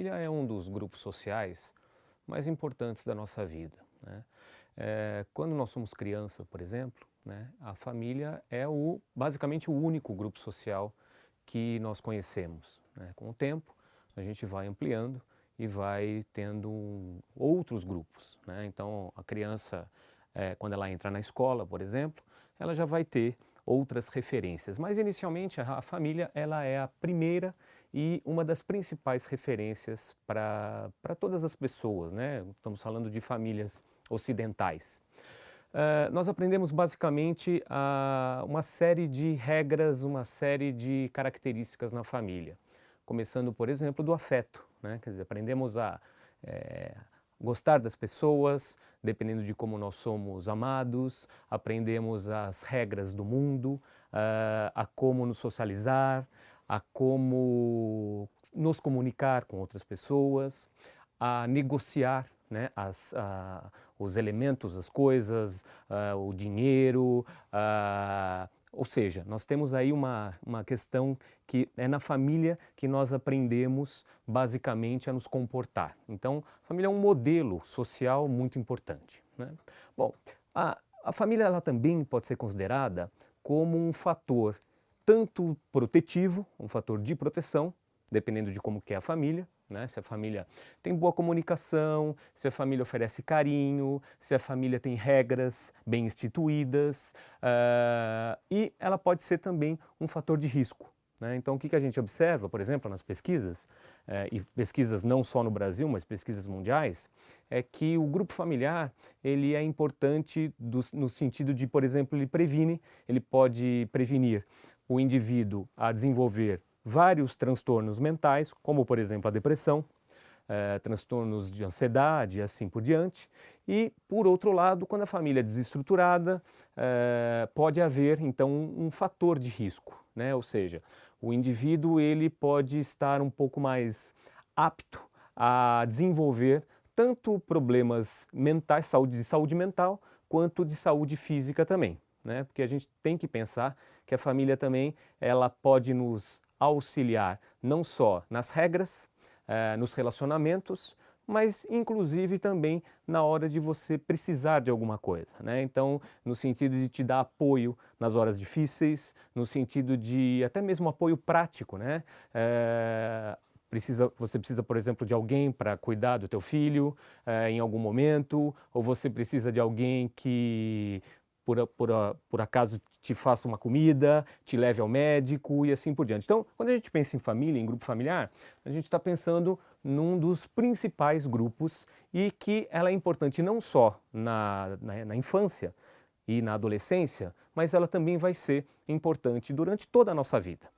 família é um dos grupos sociais mais importantes da nossa vida, né? Quando nós somos criança, por exemplo, né, a família é basicamente o único grupo social que nós conhecemos, né? Com o tempo, a gente vai ampliando e vai tendo outros grupos, né? Então, a criança, quando ela entra na escola, por exemplo, ela já vai ter outras referências. Mas, inicialmente, a família ela é a primeira e uma das principais referências para todas as pessoas, né? Estamos falando de famílias ocidentais. Nós aprendemos basicamente uma série de regras, uma série de características na família. Começando, por exemplo, do afeto, né? Quer dizer, aprendemos a gostar das pessoas, dependendo de como nós somos amados, aprendemos as regras do mundo, a como nos socializar, a como nos comunicar com outras pessoas, a negociar, né, os elementos, as coisas, o dinheiro, ou seja, nós temos aí uma questão que é na família que nós aprendemos basicamente a nos comportar. Então, a família é um modelo social muito importante, né? Bom, a família ela também pode ser considerada como um fator tanto protetivo, um fator de proteção, dependendo de como que é a família, né? Se a família tem boa comunicação, se a família oferece carinho, se a família tem regras bem instituídas, e ela pode ser também um fator de risco, né? Então, o que a gente observa, por exemplo, nas pesquisas, e pesquisas não só no Brasil, mas pesquisas mundiais, é que o grupo familiar ele é importante no sentido de, por exemplo, ele pode prevenir o indivíduo a desenvolver vários transtornos mentais, como por exemplo a depressão, transtornos de ansiedade e assim por diante. E por outro lado, quando a família é desestruturada, pode haver então um fator de risco, né? Ou seja, o indivíduo ele pode estar um pouco mais apto a desenvolver tanto problemas mentais, de saúde mental, quanto de saúde física também, né? Porque a gente tem que pensar que a família também ela pode nos auxiliar não só nas regras, nos relacionamentos, mas inclusive também na hora de você precisar de alguma coisa, né? Então, no sentido de te dar apoio nas horas difíceis, no sentido de até mesmo apoio prático, né? Você precisa, por exemplo, de alguém para cuidar do teu filho em algum momento, ou você precisa de alguém que por acaso te faça uma comida, te leve ao médico e assim por diante. Então, quando a gente pensa em família, em grupo familiar, a gente está pensando num dos principais grupos e que ela é importante não só na infância e na adolescência, mas ela também vai ser importante durante toda a nossa vida.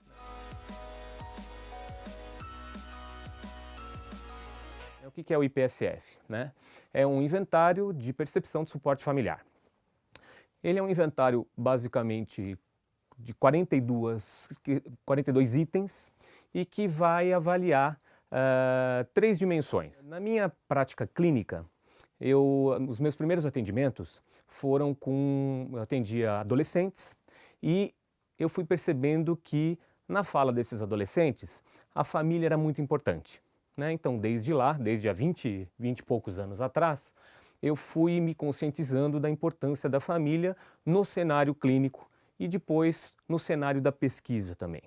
O que é o IPSF, né? É um inventário de percepção de suporte familiar. Ele é um inventário basicamente de 42 itens e que vai avaliar 3 dimensões. Na minha prática clínica, os meus primeiros atendimentos foram eu atendia adolescentes e eu fui percebendo que na fala desses adolescentes, a família era muito importante, né? Então, desde há 20 e poucos anos atrás, eu fui me conscientizando da importância da família no cenário clínico e depois no cenário da pesquisa também.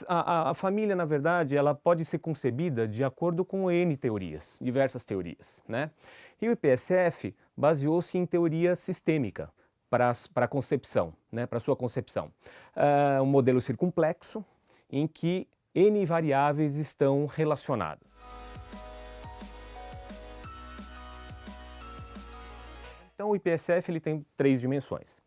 A família, na verdade, ela pode ser concebida de acordo com N teorias, diversas teorias, né? E o IPSF baseou-se em teoria sistêmica para a concepção, né? Para a sua concepção. Um modelo circunplexo em que N variáveis estão relacionadas. Então, o IPSF ele tem 3 dimensões.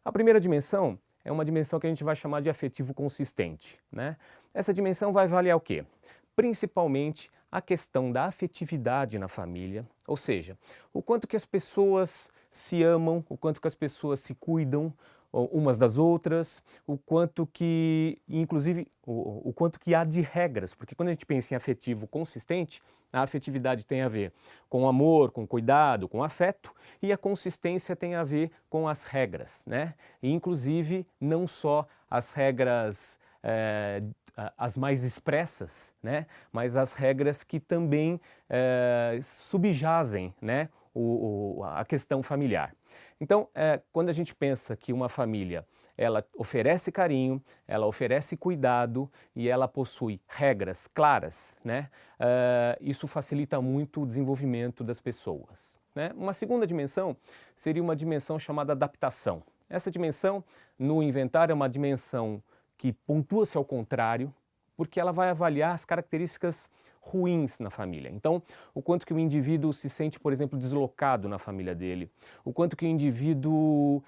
A primeira dimensão é uma dimensão que a gente vai chamar de afetivo consistente, né? Essa dimensão vai avaliar o quê? Principalmente a questão da afetividade na família, ou seja, o quanto que as pessoas se amam, o quanto que as pessoas se cuidam umas das outras, o quanto que, inclusive, o quanto que há de regras, porque quando a gente pensa em afetivo consistente, a afetividade tem a ver com amor, com cuidado, com afeto, e a consistência tem a ver com as regras, né? E, inclusive, não só as regras as mais expressas, né? Mas as regras que também subjazem, né? A questão familiar. Então, quando a gente pensa que uma família ela oferece carinho, ela oferece cuidado e ela possui regras claras, né? Isso facilita muito o desenvolvimento das pessoas, né? Uma segunda dimensão seria uma dimensão chamada adaptação. Essa dimensão, no inventário, é uma dimensão que pontua-se ao contrário, porque ela vai avaliar as características ruins na família. Então, o quanto que o indivíduo se sente, por exemplo, deslocado na família dele, o quanto que o indivíduo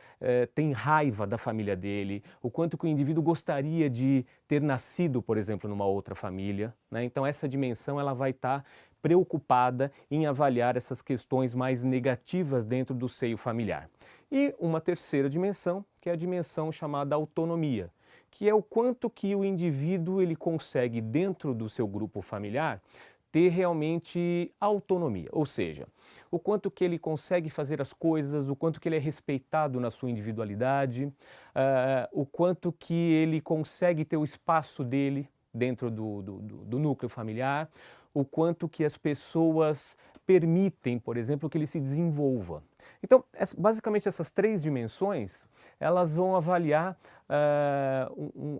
tem raiva da família dele, o quanto que o indivíduo gostaria de ter nascido, por exemplo, numa outra família, né? Então, essa dimensão ela vai estar preocupada em avaliar essas questões mais negativas dentro do seio familiar. E uma terceira dimensão, que é a dimensão chamada autonomia, que é o quanto que o indivíduo ele consegue, dentro do seu grupo familiar, ter realmente autonomia, ou seja, o quanto que ele consegue fazer as coisas, o quanto que ele é respeitado na sua individualidade, o quanto que ele consegue ter o espaço dele dentro do núcleo familiar, o quanto que as pessoas permitem, por exemplo, que ele se desenvolva. Então, basicamente essas três dimensões, elas vão avaliar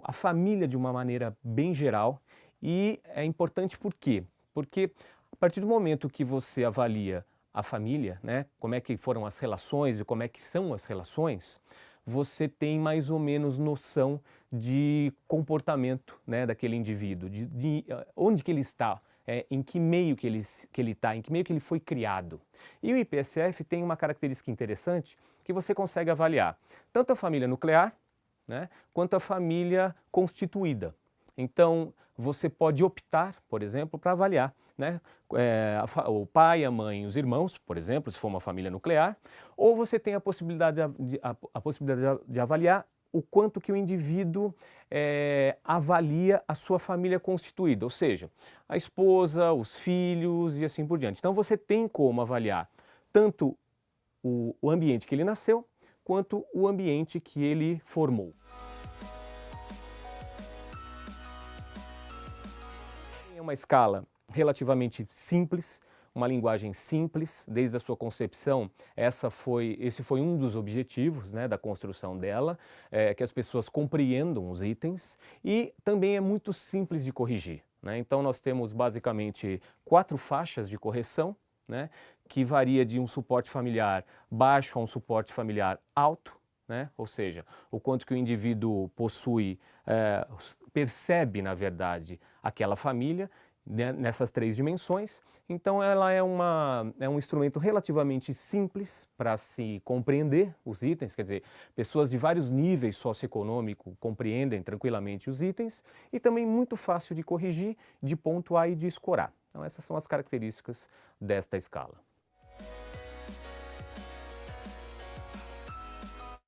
a família de uma maneira bem geral e é importante por quê? Porque a partir do momento que você avalia a família, né, como é que foram as relações e como é que são as relações, você tem mais ou menos noção de comportamento, né, daquele indivíduo, de onde que ele está, em que meio que ele está, em que meio que ele foi criado. E o IPSF tem uma característica interessante que você consegue avaliar tanto a família nuclear, né, quanto a família constituída. Então, você pode optar, por exemplo, para avaliar, né, o pai, a mãe, os irmãos, por exemplo, se for uma família nuclear, ou você tem a possibilidade de avaliar o quanto que o indivíduo avalia a sua família constituída, ou seja, a esposa, os filhos e assim por diante. Então você tem como avaliar tanto o ambiente que ele nasceu, quanto o ambiente que ele formou. É uma escala relativamente simples, uma linguagem simples, desde a sua concepção, esse foi um dos objetivos, né, da construção dela, que as pessoas compreendam os itens e também é muito simples de corrigir, né? Então nós temos basicamente 4 faixas de correção, né, que varia de um suporte familiar baixo a um suporte familiar alto, né? Ou seja, o quanto que o indivíduo possui, percebe na verdade aquela família, nessas 3 dimensões. Então ela é um instrumento relativamente simples para se compreender os itens, quer dizer, pessoas de vários níveis socioeconômicos compreendem tranquilamente os itens e também muito fácil de corrigir, de pontuar e de escorar. Então essas são as características desta escala.